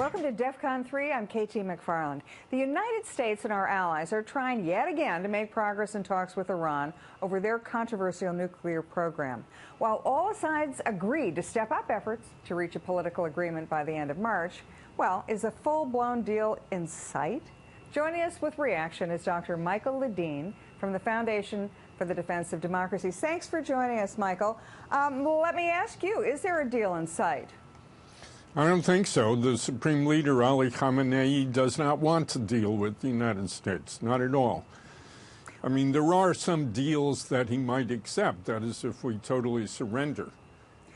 Welcome to DEFCON 3. I'm KT McFarland. The United States and our allies are trying yet again to make progress in talks with Iran over their controversial nuclear program. While all sides agreed to step up efforts to reach a political agreement by the end of March, well, is a full-blown deal in sight? Joining us with reaction is Dr. Michael Ledeen from the Foundation for the Defense of Democracy. Thanks for joining us, Michael. Let me ask you, is there a deal in sight? I don't think so. The Supreme Leader, Ali Khamenei, does not want to deal with the United States, not at all. I mean, there are some deals that he might accept, that is, if we totally surrender.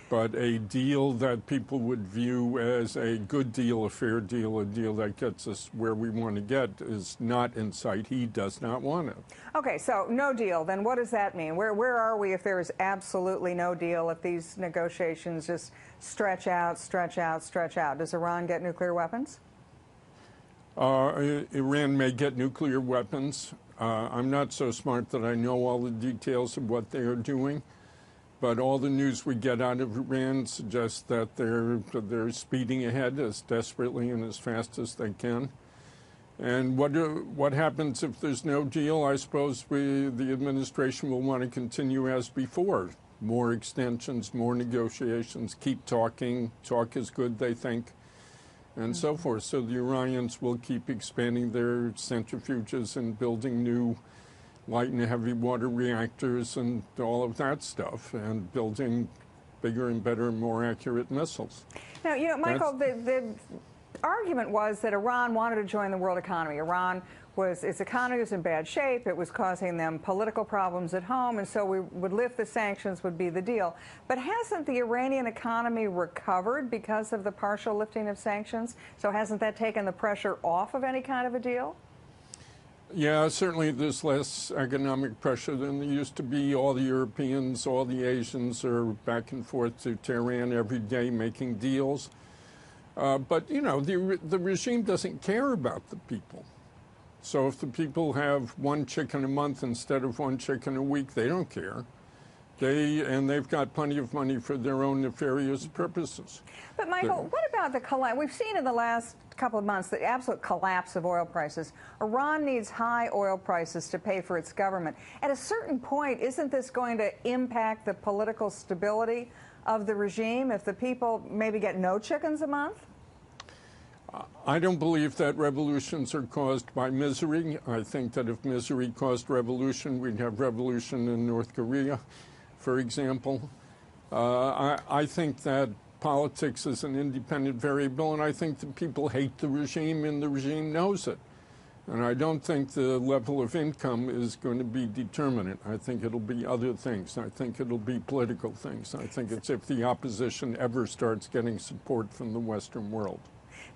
But a deal that people would view as a good deal, a fair deal, a deal that gets us where we want to get is not in sight. He does not want it. Okay, so no deal. Then what does that mean? Where are we if there is absolutely no deal, if these negotiations just stretch out, stretch out, stretch out? Does Iran get nuclear weapons? Iran may get nuclear weapons. I'm not so smart that I know all the details of what they are doing. But all the news we get out of Iran suggests that they're speeding ahead as desperately and as fast as they can. And what happens if there's no deal? I suppose the administration will want to continue as before. More extensions, more negotiations, keep talking. Talk is good, they think, and so forth. So the Iranians will keep expanding their centrifuges and building new light and heavy water reactors and all of that stuff, and building bigger and better and more accurate missiles. Now, you know, Michael, the argument was that Iran wanted to join the world economy. Its economy was in bad shape. It was causing them political problems at home, and so we would lift the sanctions would be the deal. But hasn't the Iranian economy recovered because of the partial lifting of sanctions? So hasn't that taken the pressure off of any kind of a deal? Yeah, certainly there's less economic pressure than there used to be. All the Europeans, all the Asians are back and forth to Tehran every day making deals. But, you know, the regime doesn't care about the people. So if the people have one chicken a month instead of one chicken a week, they don't care. They've got plenty of money for their own nefarious purposes. But, Michael, what about the collapse? We've seen in the last couple of months the absolute collapse of oil prices. Iran needs high oil prices to pay for its government. At a certain point, isn't this going to impact the political stability of the regime if the people maybe get no chickens a month? I don't believe that revolutions are caused by misery. I think that if misery caused revolution, we'd have revolution in North Korea, for example. I think that politics is an independent variable, and I think that people hate the regime, and the regime knows it. And I don't think the level of income is going to be determinant. I think it'll be other things. I think it'll be political things. I think it's if the opposition ever starts getting support from the Western world.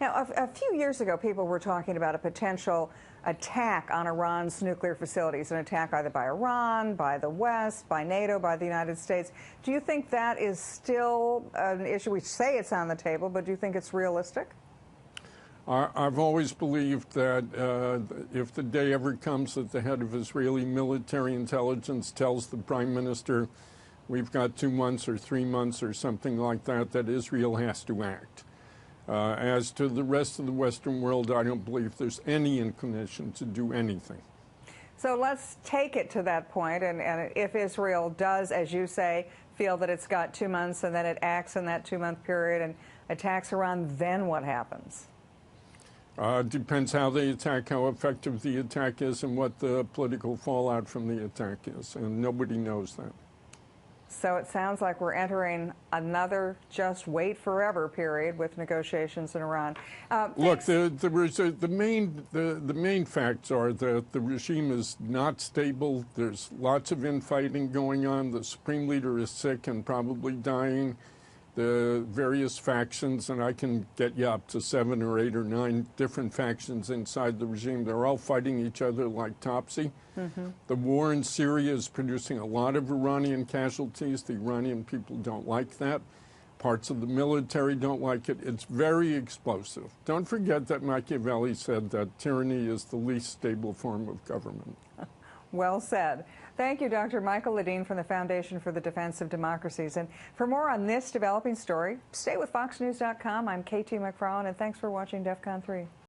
Now, a few years ago, people were talking about a potential attack on Iran's nuclear facilities, an attack either by Iran, by the West, by NATO, by the United States. Do you think that is still an issue? We say it's on the table, but do you think it's realistic? I've always believed that if the day ever comes that the head of Israeli military intelligence tells the prime minister, we've got 2 months or 3 months or something like that, that Israel has to act. As to the rest of the Western world, I don't believe there's any inclination to do anything. So let's take it to that point, and if Israel does, as you say, feel that it's got 2 months and then it acts in that 2-month period and attacks Iran, then what happens? Depends how they attack, how effective the attack is, and what the political fallout from the attack is, and nobody knows that. So it sounds like we're entering another just wait forever period with negotiations in Iran. Look, the main facts are that the regime is not stable. There's lots of infighting going on. The Supreme Leader is sick and probably dying. The various factions, and I can get you up to 7 or 8 or 9 different factions inside the regime, they're all fighting each other like topsy. The war in Syria is producing a lot of Iranian casualties. The Iranian people don't like that. Parts of the military don't like it. It's very explosive. Don't forget that Machiavelli said that tyranny is the least stable form of government. Well said. Thank you, Dr. Michael Ledeen from the Foundation for the Defense of Democracies. And for more on this developing story, stay with FoxNews.com. I'm KT McFarland, and thanks for watching DEF CON 3.